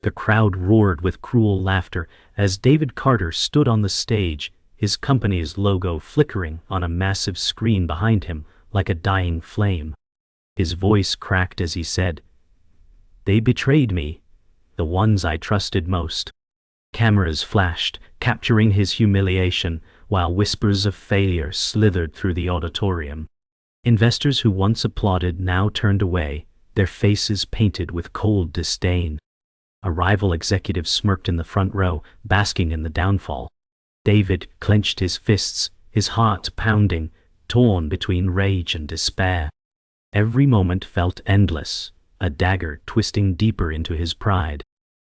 The crowd roared with cruel laughter as David Carter stood on the stage, his company's logo flickering on a massive screen behind him like a dying flame. His voice cracked as he said, "They betrayed me, the ones I trusted most." Cameras flashed, capturing his humiliation, while whispers of failure slithered through the auditorium. Investors who once applauded now turned away, their faces painted with cold disdain. A rival executive smirked in the front row, basking in the downfall. David clenched his fists, his heart pounding, torn between rage and despair. Every moment felt endless, a dagger twisting deeper into his pride.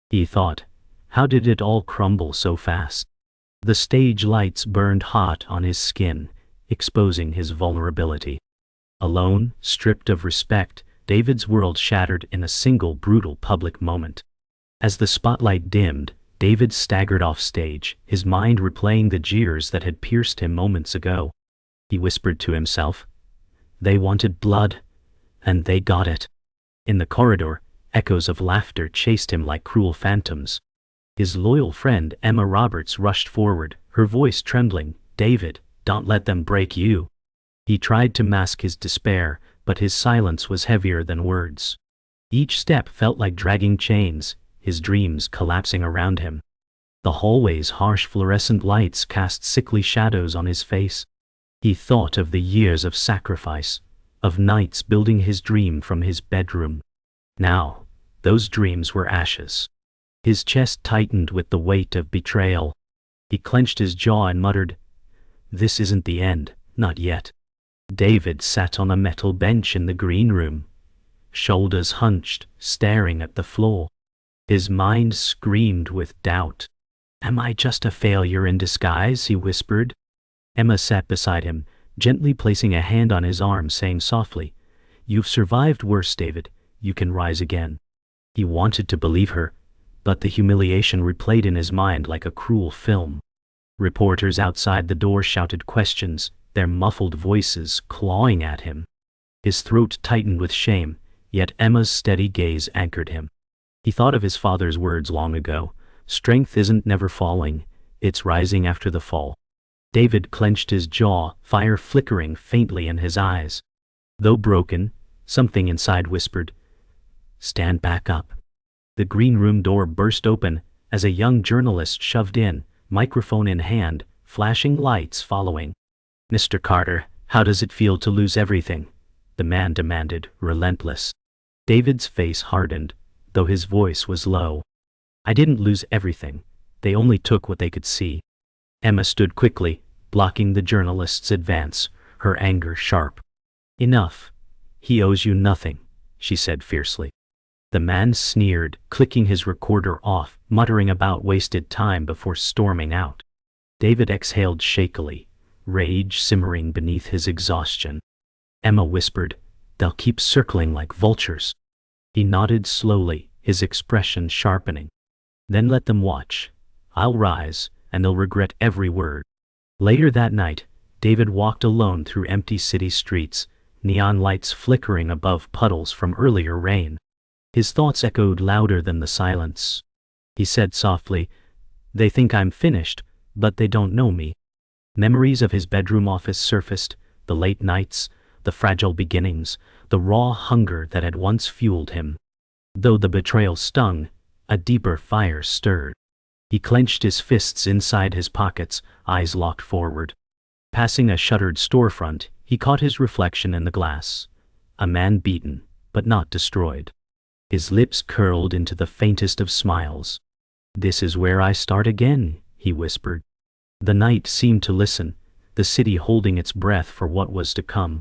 He thought, how did it all crumble so fast? The stage lights burned hot on his skin, exposing his vulnerability. Alone, stripped of respect, David's world shattered in a single brutal public moment. As the spotlight dimmed, David staggered off stage, his mind replaying the jeers that had pierced him moments ago. He whispered to himself, "They wanted blood, and they got it." In the corridor, echoes of laughter chased him like cruel phantoms. His loyal friend Emma Roberts rushed forward, her voice trembling, "David, don't let them break you." He tried to mask his despair, but his silence was heavier than words. Each step felt like dragging chains, his dreams collapsing around him. The hallway's harsh fluorescent lights cast sickly shadows on his face. He thought of the years of sacrifice, of nights building his dream from his bedroom. Now, those dreams were ashes. His chest tightened with the weight of betrayal. He clenched his jaw and muttered, "This isn't the end, not yet." David sat on a metal bench in the green room, shoulders hunched, staring at the floor. His mind screamed with doubt. "Am I just a failure in disguise?" he whispered. Emma sat beside him, gently placing a hand on his arm, saying softly, "You've survived worse, David. You can rise again." He wanted to believe her, but the humiliation replayed in his mind like a cruel film. Reporters outside the door shouted questions, their muffled voices clawing at him. His throat tightened with shame, yet Emma's steady gaze anchored him. He thought of his father's words long ago, "Strength isn't never falling, it's rising after the fall." David clenched his jaw, fire flickering faintly in his eyes. Though broken, something inside whispered, "Stand back up." The green room door burst open as a young journalist shoved in, microphone in hand, flashing lights following. "Mr. Carter, how does it feel to lose everything?" the man demanded, relentless. David's face hardened, though his voice was low. "I didn't lose everything. They only took what they could see." Emma stood quickly, blocking the journalist's advance, her anger sharp. "Enough. He owes you nothing," she said fiercely. The man sneered, clicking his recorder off, muttering about wasted time before storming out. David exhaled shakily, rage simmering beneath his exhaustion. Emma whispered, "They'll keep circling like vultures." He nodded slowly, his expression sharpening. "Then let them watch. I'll rise, and they'll regret every word." Later that night, David walked alone through empty city streets, neon lights flickering above puddles from earlier rain. His thoughts echoed louder than the silence. He said softly, "They think I'm finished, but they don't know me." Memories of his bedroom office surfaced, the late nights, the fragile beginnings, the raw hunger that had once fueled him. Though the betrayal stung, a deeper fire stirred. He clenched his fists inside his pockets, eyes locked forward. Passing a shuttered storefront, he caught his reflection in the glass. A man beaten, but not destroyed. His lips curled into the faintest of smiles. "This is where I start again," he whispered. The night seemed to listen, the city holding its breath for what was to come.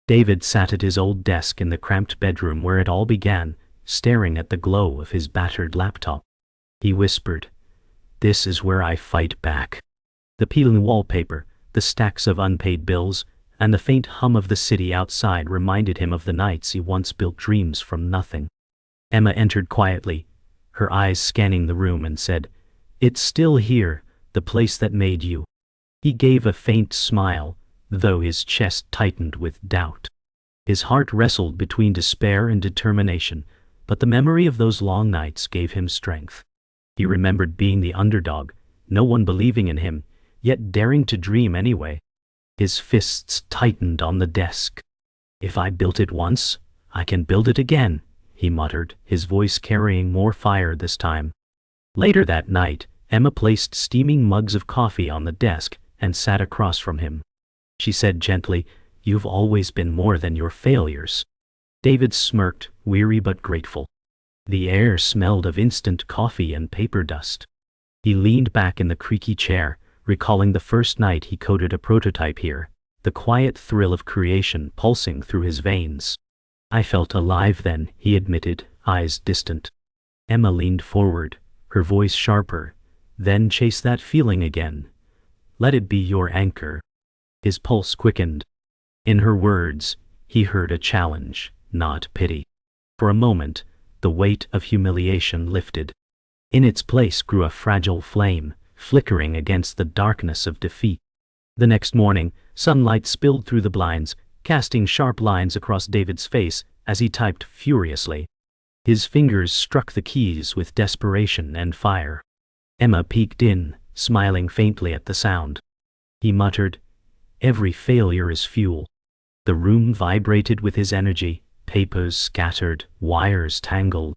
David sat at his old desk in the cramped bedroom where it all began, staring at the glow of his battered laptop. He whispered, "This is where I fight back." The peeling wallpaper, the stacks of unpaid bills, and the faint hum of the city outside reminded him of the nights he once built dreams from nothing. Emma entered quietly, her eyes scanning the room, and said, "It's still here, the place that made you." He gave a faint smile, though his chest tightened with doubt. His heart wrestled between despair and determination, but the memory of those long nights gave him strength. He remembered being the underdog, no one believing in him, yet daring to dream anyway. His fists tightened on the desk. "If I built it once, I can build it again," he muttered, his voice carrying more fire this time. Later that night, Emma placed steaming mugs of coffee on the desk and sat across from him. She said gently, "You've always been more than your failures." David smirked, weary but grateful. The air smelled of instant coffee and paper dust. He leaned back in the creaky chair, recalling the first night he coded a prototype here, the quiet thrill of creation pulsing through his veins. "I felt alive then," he admitted, eyes distant. Emma leaned forward, her voice sharper. "Then chase that feeling again. Let it be your anchor." His pulse quickened. In her words, he heard a challenge, not pity. For a moment, the weight of humiliation lifted. In its place grew a fragile flame, flickering against the darkness of defeat. The next morning, sunlight spilled through the blinds, casting sharp lines across David's face as he typed furiously. His fingers struck the keys with desperation and fire. Emma peeked in, smiling faintly at the sound. He muttered, "Every failure is fuel." The room vibrated with his energy, papers scattered, wires tangled.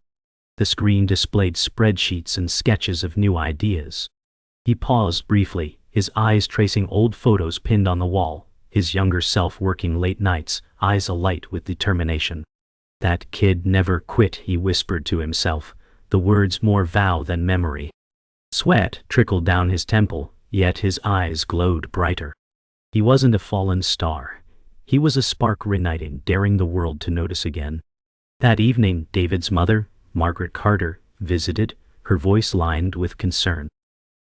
The screen displayed spreadsheets and sketches of new ideas. He paused briefly, his eyes tracing old photos pinned on the wall, his younger self working late nights, eyes alight with determination. "That kid never quit," he whispered to himself, the words more vow than memory. Sweat trickled down his temple, yet his eyes glowed brighter. He wasn't a fallen star. He was a spark reigniting, daring the world to notice again. That evening, David's mother, Margaret Carter, visited, her voice lined with concern.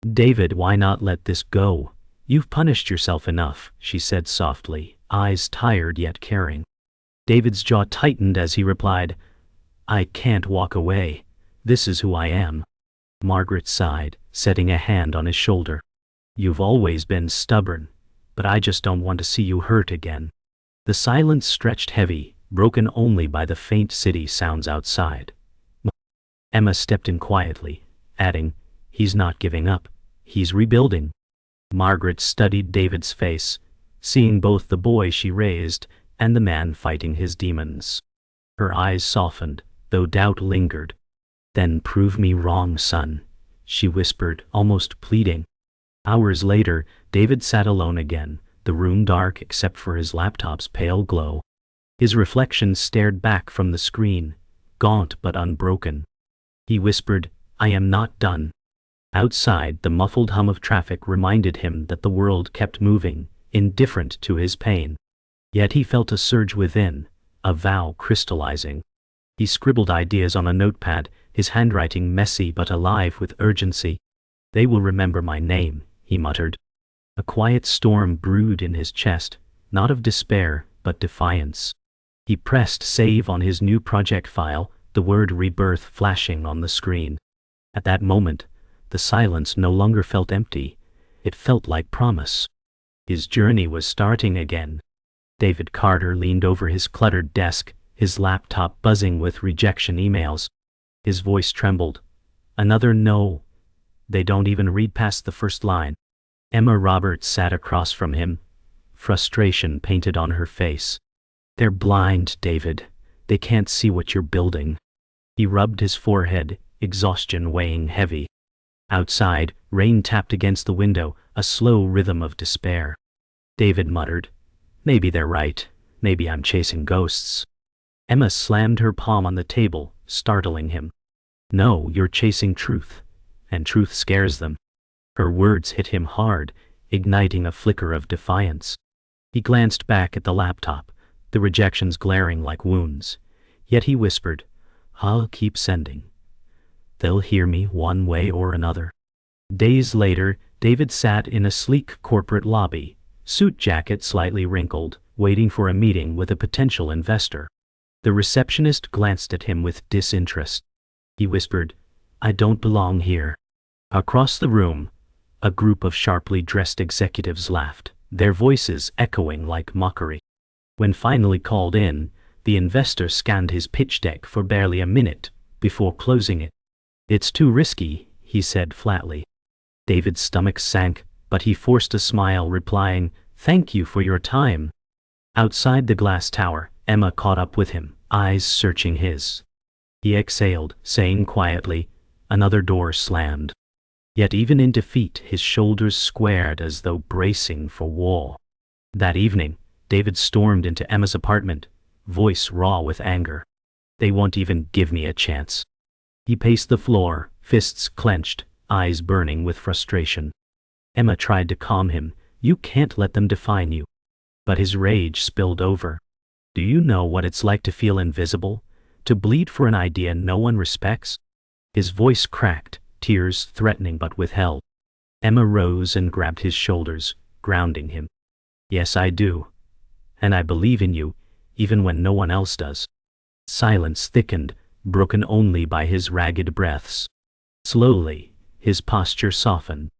"David, why not let this go? You've punished yourself enough," she said softly, eyes tired yet caring. David's jaw tightened as he replied, "I can't walk away. This is who I am." Margaret sighed, setting a hand on his shoulder. "You've always been stubborn, but I just don't want to see you hurt again." The silence stretched heavy, broken only by the faint city sounds outside. Emma stepped in quietly, adding, "He's not giving up. He's rebuilding." Margaret studied David's face, seeing both the boy she raised and the man fighting his demons. Her eyes softened, though doubt lingered. "Then prove me wrong, son," she whispered, almost pleading. Hours later, David sat alone again, the room dark except for his laptop's pale glow. His reflection stared back from the screen, gaunt but unbroken. He whispered, "I am not done." Outside, the muffled hum of traffic reminded him that the world kept moving, indifferent to his pain. Yet he felt a surge within, a vow crystallizing. He scribbled ideas on a notepad, his handwriting messy but alive with urgency. "They will remember my name," he muttered. A quiet storm brewed in his chest, not of despair, but defiance. He pressed save on his new project file, the word rebirth flashing on the screen. At that moment, the silence no longer felt empty. It felt like promise. His journey was starting again. David Carter leaned over his cluttered desk, his laptop buzzing with rejection emails. His voice trembled. "Another no. They don't even read past the first line." Emma Roberts sat across from him, frustration painted on her face. "They're blind, David. They can't see what you're building." He rubbed his forehead, exhaustion weighing heavy. Outside, rain tapped against the window, a slow rhythm of despair. David muttered, "Maybe they're right. Maybe I'm chasing ghosts." Emma slammed her palm on the table, startling him. "No, you're chasing truth, and truth scares them." Her words hit him hard, igniting a flicker of defiance. He glanced back at the laptop, the rejections glaring like wounds. Yet he whispered, "I'll keep sending. They'll hear me one way or another." Days later, David sat in a sleek corporate lobby, suit jacket slightly wrinkled, waiting for a meeting with a potential investor. The receptionist glanced at him with disinterest. He whispered, "I don't belong here." Across the room, a group of sharply dressed executives laughed, their voices echoing like mockery. When finally called in, the investor scanned his pitch deck for barely a minute, before closing it. "It's too risky," he said flatly. David's stomach sank, but he forced a smile, replying, "Thank you for your time." Outside the glass tower, Emma caught up with him, eyes searching his. He exhaled, saying quietly, "Another door slammed." Yet even in defeat, his shoulders squared as though bracing for war. That evening, David stormed into Emma's apartment, voice raw with anger. "They won't even give me a chance." He paced the floor, fists clenched, eyes burning with frustration. Emma tried to calm him. "You can't let them define you." But his rage spilled over. "Do you know what it's like to feel invisible? To bleed for an idea no one respects?" His voice cracked, tears threatening but withheld. Emma rose and grabbed his shoulders, grounding him. "Yes, I do. And I believe in you, even when no one else does." Silence thickened, broken only by his ragged breaths. Slowly, his posture softened.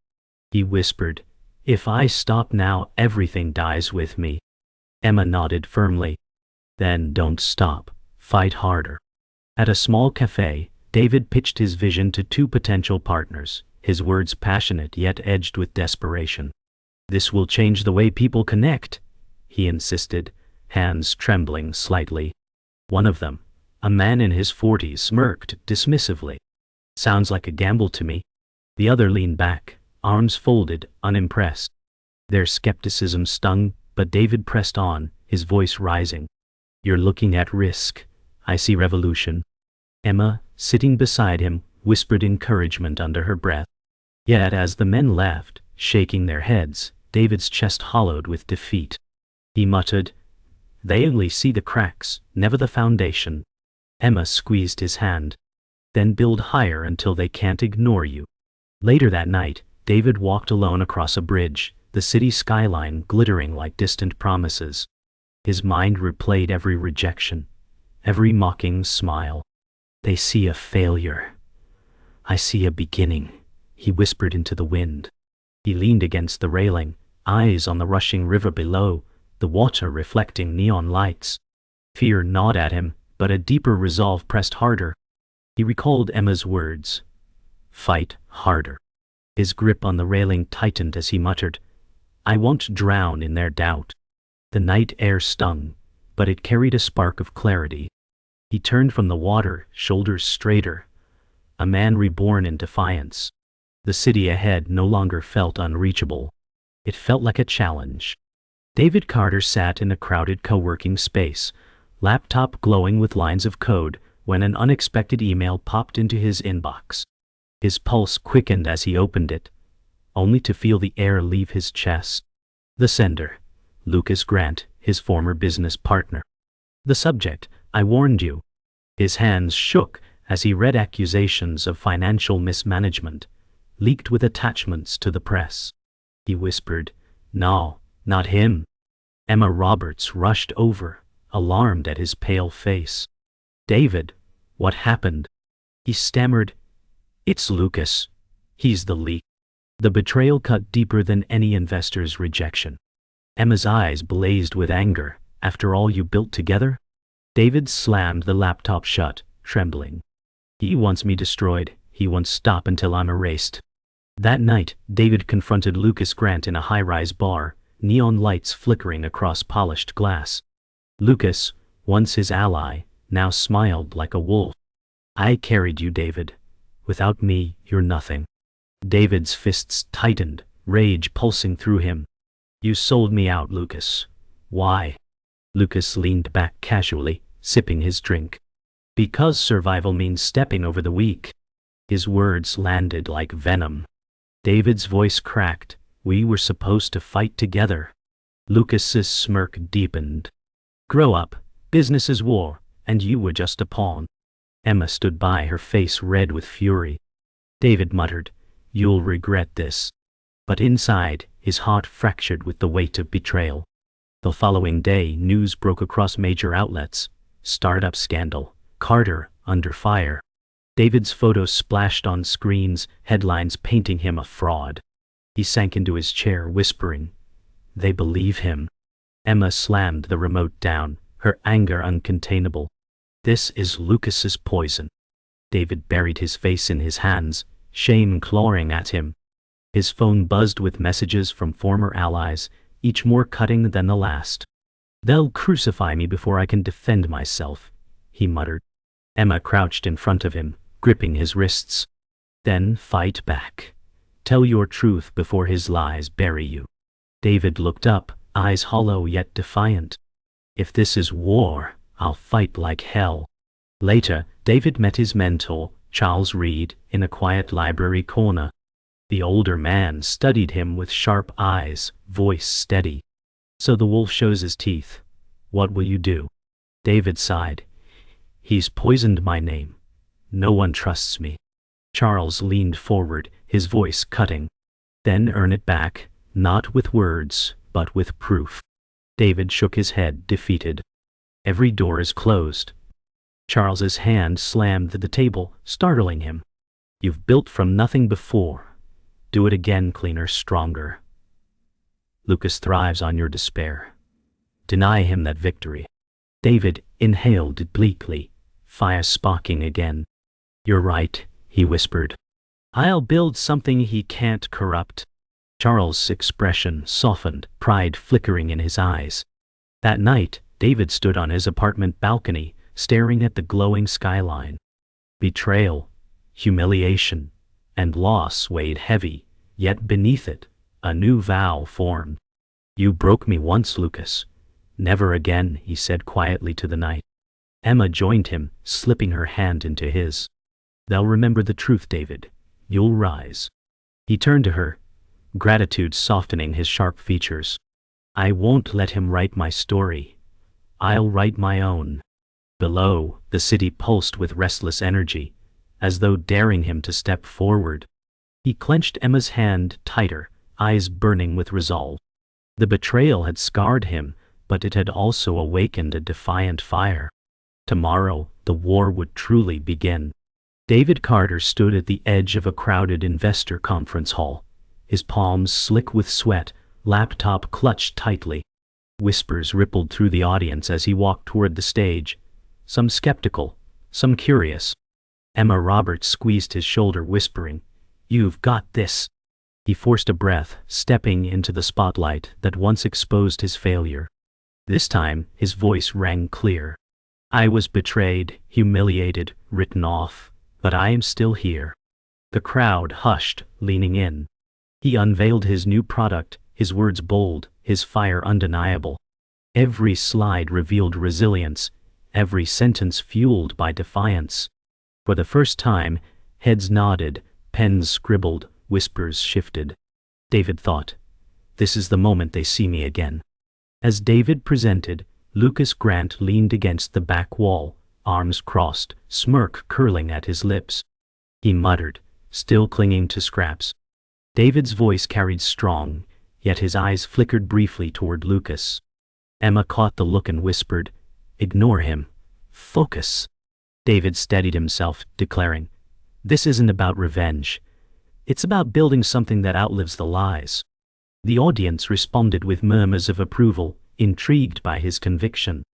He whispered, "If I stop now, everything dies with me." Emma nodded firmly. "Then don't stop. Fight harder." At a small cafe, David pitched his vision to two potential partners, his words passionate yet edged with desperation. "This will change the way people connect," he insisted, hands trembling slightly. One of them, a man in his 40s, smirked dismissively. "Sounds like a gamble to me." The other leaned back, arms folded, unimpressed. Their skepticism stung, but David pressed on, his voice rising. "You're looking at risk. I see revolution." Emma, sitting beside him, whispered encouragement under her breath. Yet as the men left, shaking their heads, David's chest hollowed with defeat. He muttered, "They only see the cracks, never the foundation." Emma squeezed his hand. "Then build higher until they can't ignore you." Later that night, David walked alone across a bridge, the city skyline glittering like distant promises. His mind replayed every rejection, every mocking smile. "They see a failure. I see a beginning," he whispered into the wind. He leaned against the railing, eyes on the rushing river below, the water reflecting neon lights. Fear gnawed at him, but a deeper resolve pressed harder. He recalled Emma's words, "Fight harder." His grip on the railing tightened as he muttered, "I won't drown in their doubt." The night air stung, but it carried a spark of clarity. He turned from the water, shoulders straighter, a man reborn in defiance. The city ahead no longer felt unreachable. It felt like a challenge. David Carter sat in a crowded co-working space, laptop glowing with lines of code, when an unexpected email popped into his inbox. His pulse quickened as he opened it, only to feel the air leave his chest. The sender, Lucas Grant, his former business partner. The subject, "I warned you." His hands shook as he read accusations of financial mismanagement, leaked with attachments to the press. He whispered, "No, not him." Emma Roberts rushed over, alarmed at his pale face. "David, what happened?" He stammered, "It's Lucas. He's the leak." The betrayal cut deeper than any investor's rejection. Emma's eyes blazed with anger. "After all you built together?" David slammed the laptop shut, trembling. "He wants me destroyed. He won't stop until I'm erased." That night, David confronted Lucas Grant in a high-rise bar, neon lights flickering across polished glass. Lucas, once his ally, now smiled like a wolf. "I carried you, David. Without me, you're nothing." David's fists tightened, rage pulsing through him. "You sold me out, Lucas. Why?" Lucas leaned back casually, sipping his drink. "Because survival means stepping over the weak." His words landed like venom. David's voice cracked. "We were supposed to fight together." Lucas's smirk deepened. "Grow up. Business is war, and you were just a pawn." Emma stood by, her face red with fury. David muttered, "You'll regret this." But inside, his heart fractured with the weight of betrayal. The following day, news broke across major outlets. Startup scandal. Carter under fire. David's photos splashed on screens, headlines painting him a fraud. He sank into his chair, whispering, "They believe him." Emma slammed the remote down, her anger uncontainable. "This is Lucas's poison." David buried his face in his hands, shame clawing at him. His phone buzzed with messages from former allies, each more cutting than the last. "They'll crucify me before I can defend myself," he muttered. Emma crouched in front of him, gripping his wrists. "Then fight back. Tell your truth before his lies bury you." David looked up, eyes hollow yet defiant. "If this is war, I'll fight like hell." Later, David met his mentor, Charles Reed, in a quiet library corner. The older man studied him with sharp eyes, voice steady. "So the wolf shows his teeth. What will you do?" David sighed. "He's poisoned my name. No one trusts me." Charles leaned forward, his voice cutting. "Then earn it back, not with words, but with proof." David shook his head, defeated. "Every door is closed." Charles's hand slammed the table, startling him. "You've built from nothing before. Do it again, cleaner, stronger. Lucas thrives on your despair. Deny him that victory." David inhaled bleakly, fire sparking again. "You're right," he whispered. "I'll build something he can't corrupt." Charles' expression softened, pride flickering in his eyes. That night, David stood on his apartment balcony, staring at the glowing skyline. Betrayal, humiliation, and loss weighed heavy, yet beneath it, a new vow formed. "You broke me once, Lucas. Never again," he said quietly to the night. Emma joined him, slipping her hand into his. "They'll remember the truth, David. You'll rise." He turned to her, gratitude softening his sharp features. "I won't let him write my story. I'll write my own." Below, the city pulsed with restless energy, as though daring him to step forward. He clenched Emma's hand tighter, eyes burning with resolve. The betrayal had scarred him, but it had also awakened a defiant fire. Tomorrow, the war would truly begin. David Carter stood at the edge of a crowded investor conference hall, his palms slick with sweat, laptop clutched tightly. Whispers rippled through the audience as he walked toward the stage, some skeptical, some curious. Emma Roberts squeezed his shoulder, whispering, "You've got this." He forced a breath, stepping into the spotlight that once exposed his failure. This time, his voice rang clear. "I was betrayed, humiliated, written off, but I am still here." The crowd hushed, leaning in. He unveiled his new product, his words bold, his fire undeniable. Every slide revealed resilience, every sentence fueled by defiance. For the first time, heads nodded, pens scribbled, whispers shifted. David thought, "This is the moment they see me again." As David presented, Lucas Grant leaned against the back wall, arms crossed, smirk curling at his lips. He muttered, still clinging to scraps. David's voice carried strong, yet his eyes flickered briefly toward Lucas. Emma caught the look and whispered, "Ignore him. Focus." David steadied himself, declaring, "This isn't about revenge. It's about building something that outlives the lies." The audience responded with murmurs of approval, intrigued by his conviction.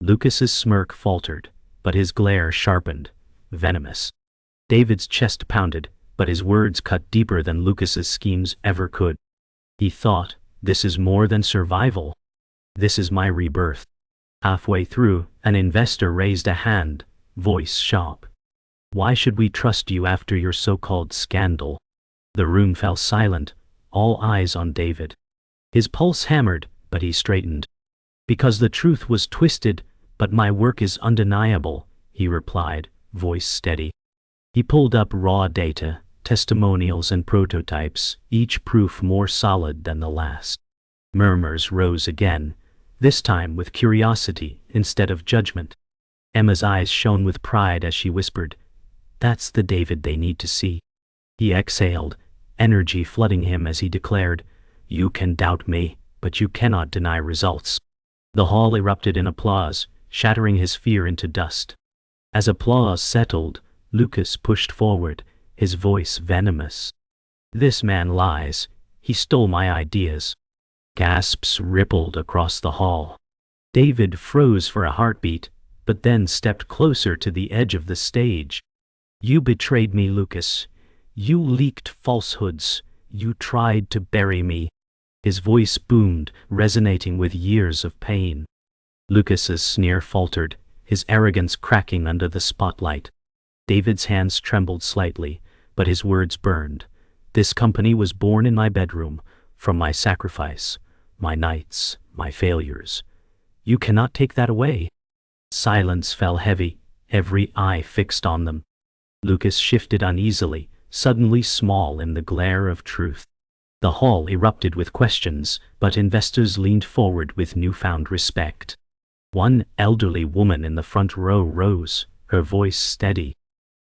Lucas's smirk faltered, but his glare sharpened, venomous. David's chest pounded, but his words cut deeper than Lucas's schemes ever could. He thought, "This is more than survival. This is my rebirth." Halfway through, an investor raised a hand, voice sharp. "Why should we trust you after your so-called scandal?" The room fell silent, all eyes on David. His pulse hammered, but he straightened. "Because the truth was twisted, but my work is undeniable," he replied, voice steady. He pulled up raw data, testimonials and prototypes, each proof more solid than the last. Murmurs rose again, this time with curiosity instead of judgment. Emma's eyes shone with pride as she whispered, "That's the David they need to see." He exhaled, energy flooding him as he declared, "You can doubt me, but you cannot deny results." The hall erupted in applause, shattering his fear into dust. As applause settled, Lucas pushed forward, his voice venomous. "This man lies. He stole my ideas." Gasps rippled across the hall. David froze for a heartbeat, but then stepped closer to the edge of the stage. You betrayed me, Lucas. You leaked falsehoods. You tried to bury me. His voice boomed, resonating with years of pain. Lucas's sneer faltered, his arrogance cracking under the spotlight. David's hands trembled slightly, but his words burned. This company was born in my bedroom, from my sacrifice, my nights, my failures. You cannot take that away. Silence fell heavy, every eye fixed on them. Lucas shifted uneasily, suddenly small in the glare of truth. The hall erupted with questions, but investors leaned forward with newfound respect. One elderly woman in the front row rose, her voice steady.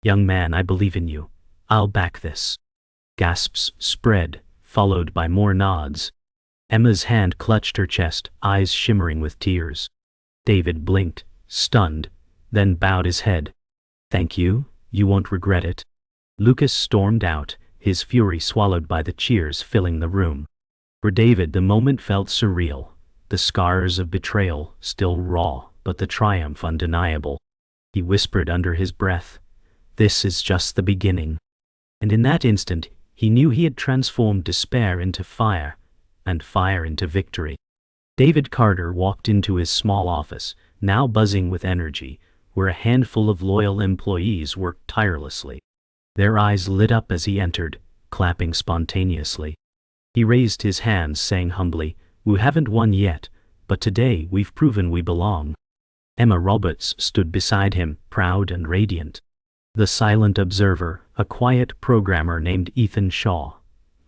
"Young man, I believe in you. I'll back this." Gasps spread, followed by more nods. Emma's hand clutched her chest, eyes shimmering with tears. David blinked, stunned, then bowed his head. "Thank you, you won't regret it." Lucas stormed out, his fury swallowed by the cheers filling the room. For David the moment felt surreal, the scars of betrayal still raw, but the triumph undeniable. He whispered under his breath, "This is just the beginning." And in that instant, he knew he had transformed despair into fire, and fire into victory. David Carter walked into his small office, now buzzing with energy, where a handful of loyal employees worked tirelessly. Their eyes lit up as he entered, clapping spontaneously. He raised his hands, saying humbly, "We haven't won yet, but today we've proven we belong." Emma Roberts stood beside him, proud and radiant. The silent observer, a quiet programmer named Ethan Shaw,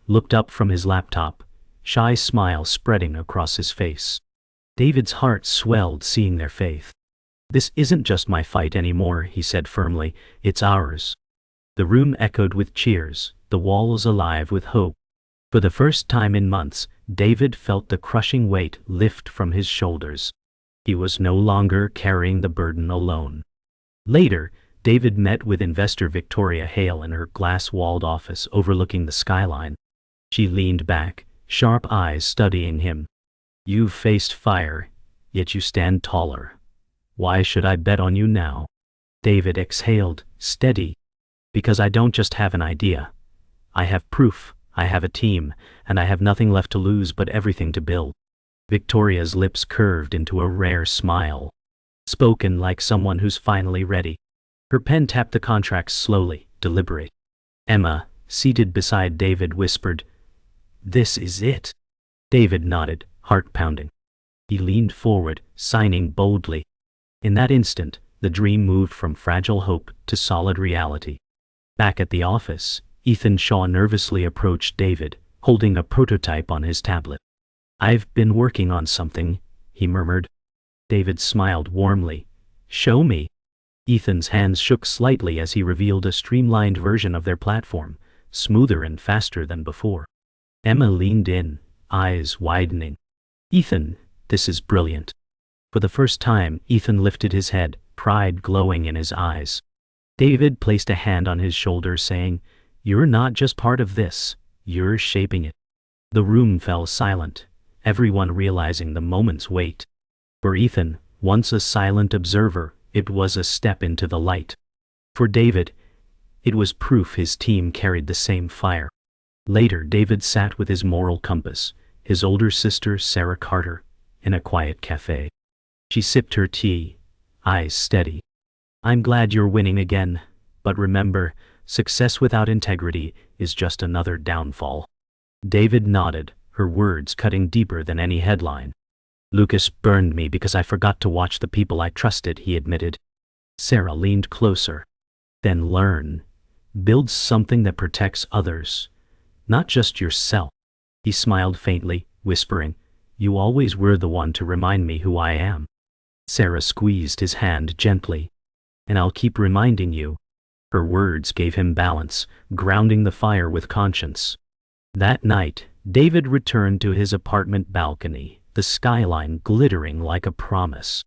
looked up from his laptop, shy smile spreading across his face. David's heart swelled seeing their faith. "This isn't just my fight anymore," he said firmly, "it's ours." The room echoed with cheers, the walls alive with hope. For the first time in months, David felt the crushing weight lift from his shoulders. He was no longer carrying the burden alone. Later, David met with investor Victoria Hale in her glass-walled office overlooking the skyline. She leaned back, sharp eyes studying him. "You've faced fire, yet you stand taller. Why should I bet on you now?" David exhaled, steady. "Because I don't just have an idea. I have proof, I have a team, and I have nothing left to lose but everything to build." Victoria's lips curved into a rare smile. Spoken like someone who's finally ready. Her pen tapped the contracts slowly, deliberate. Emma, seated beside David, whispered, "This is it." David nodded, heart pounding. He leaned forward, signing boldly. In that instant, the dream moved from fragile hope to solid reality. Back at the office, Ethan Shaw nervously approached David, holding a prototype on his tablet. "I've been working on something," he murmured. David smiled warmly. "Show me." Ethan's hands shook slightly as he revealed a streamlined version of their platform, smoother and faster than before. Emma leaned in, eyes widening. "Ethan, this is brilliant." For the first time, Ethan lifted his head, pride glowing in his eyes. David placed a hand on his shoulder, saying, "You're not just part of this, you're shaping it." The room fell silent, everyone realizing the moment's weight. For Ethan, once a silent observer, it was a step into the light. For David, it was proof his team carried the same fire. Later, David sat with his moral compass, his older sister Sarah Carter, in a quiet cafe. She sipped her tea, eyes steady. "I'm glad you're winning again, but remember, success without integrity is just another downfall." David nodded, her words cutting deeper than any headline. "Lucas burned me because I forgot to watch the people I trusted," he admitted. Sarah leaned closer. "Then learn. Build something that protects others, not just yourself." He smiled faintly, whispering, "You always were the one to remind me who I am." Sarah squeezed his hand gently. "And I'll keep reminding you." Her words gave him balance, grounding the fire with conscience. That night, David returned to his apartment balcony, the skyline glittering like a promise.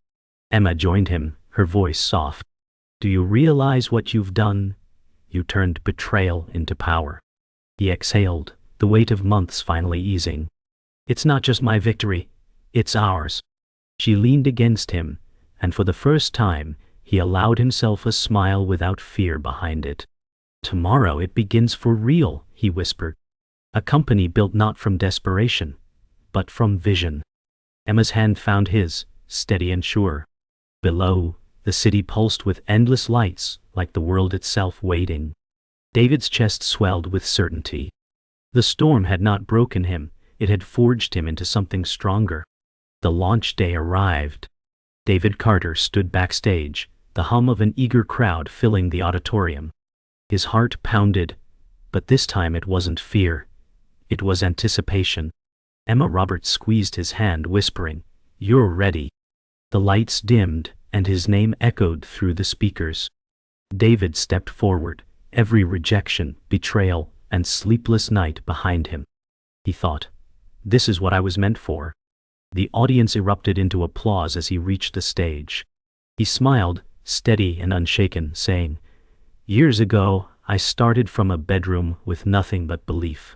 Emma joined him, her voice soft. "Do you realize what you've done? You turned betrayal into power." He exhaled, the weight of months finally easing. "It's not just my victory, it's ours." She leaned against him, and for the first time, he allowed himself a smile without fear behind it. "Tomorrow it begins for real," he whispered. "A company built not from desperation, but from vision." Emma's hand found his, steady and sure. Below, the city pulsed with endless lights, like the world itself waiting. David's chest swelled with certainty. The storm had not broken him, it had forged him into something stronger. The launch day arrived. David Carter stood backstage, the hum of an eager crowd filling the auditorium. His heart pounded, but this time it wasn't fear. It was anticipation. Emma Roberts squeezed his hand, whispering, "You're ready." The lights dimmed, and his name echoed through the speakers. David stepped forward, every rejection, betrayal, and sleepless night behind him. He thought, "This is what I was meant for." The audience erupted into applause as he reached the stage. He smiled, steady and unshaken, saying, "Years ago, I started from a bedroom with nothing but belief.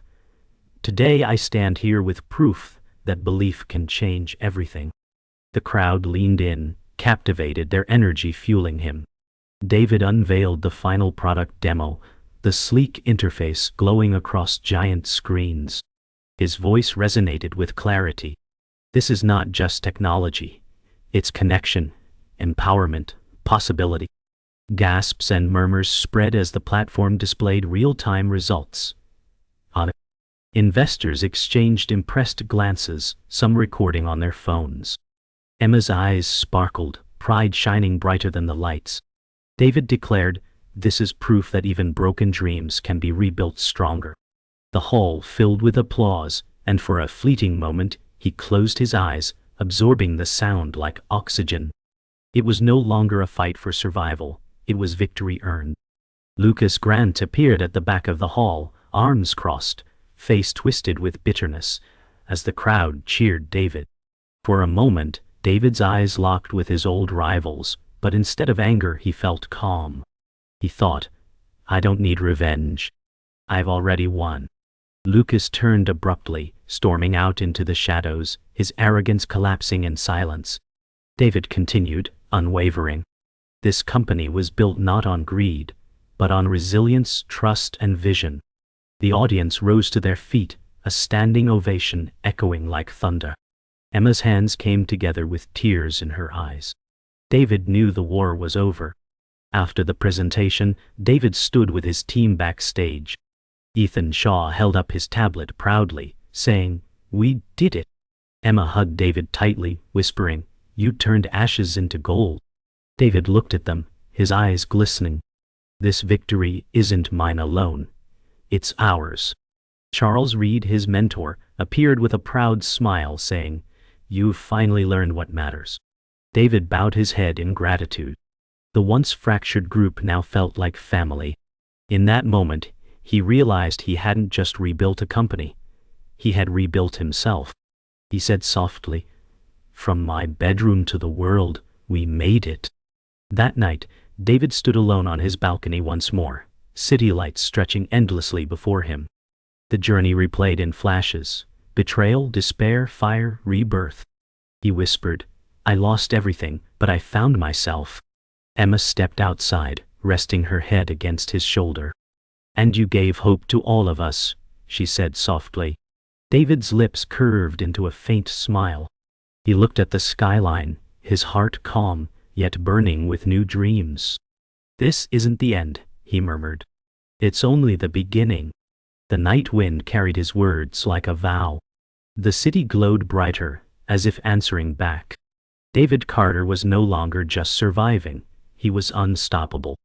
Today I stand here with proof that belief can change everything." The crowd leaned in, captivated, their energy fueling him. David unveiled the final product demo, the sleek interface glowing across giant screens. His voice resonated with clarity. "This is not just technology. It's connection, empowerment, possibility." Gasps and murmurs spread as the platform displayed real-time results. Investors exchanged impressed glances, some recording on their phones. Emma's eyes sparkled, pride shining brighter than the lights. David declared, "This is proof that even broken dreams can be rebuilt stronger." The hall filled with applause, and for a fleeting moment, he closed his eyes, absorbing the sound like oxygen. It was no longer a fight for survival, it was victory earned. Lucas Grant appeared at the back of the hall, arms crossed, face twisted with bitterness, as the crowd cheered David. For a moment, David's eyes locked with his old rivals, but instead of anger he felt calm. He thought, "I don't need revenge. I've already won." Lucas turned abruptly, storming out into the shadows, his arrogance collapsing in silence. David continued, unwavering. "This company was built not on greed, but on resilience, trust, and vision." The audience rose to their feet, a standing ovation echoing like thunder. Emma's hands came together with tears in her eyes. David knew the war was over. After the presentation, David stood with his team backstage. Ethan Shaw held up his tablet proudly, saying, "We did it." Emma hugged David tightly, whispering, "You turned ashes into gold." David looked at them, his eyes glistening. "This victory isn't mine alone. It's ours." Charles Reed, his mentor, appeared with a proud smile, saying, "You've finally learned what matters." David bowed his head in gratitude. The once fractured group now felt like family. In that moment, he realized he hadn't just rebuilt a company. He had rebuilt himself. He said softly, "From my bedroom to the world, we made it." That night, David stood alone on his balcony once more, city lights stretching endlessly before him. The journey replayed in flashes: betrayal, despair, fire, rebirth. He whispered, "I lost everything, but I found myself." Emma stepped outside, resting her head against his shoulder. "And you gave hope to all of us," she said softly. David's lips curved into a faint smile. He looked at the skyline, his heart calm, yet burning with new dreams. "This isn't the end," he murmured. "It's only the beginning." The night wind carried his words like a vow. The city glowed brighter, as if answering back. David Carter was no longer just surviving, he was unstoppable.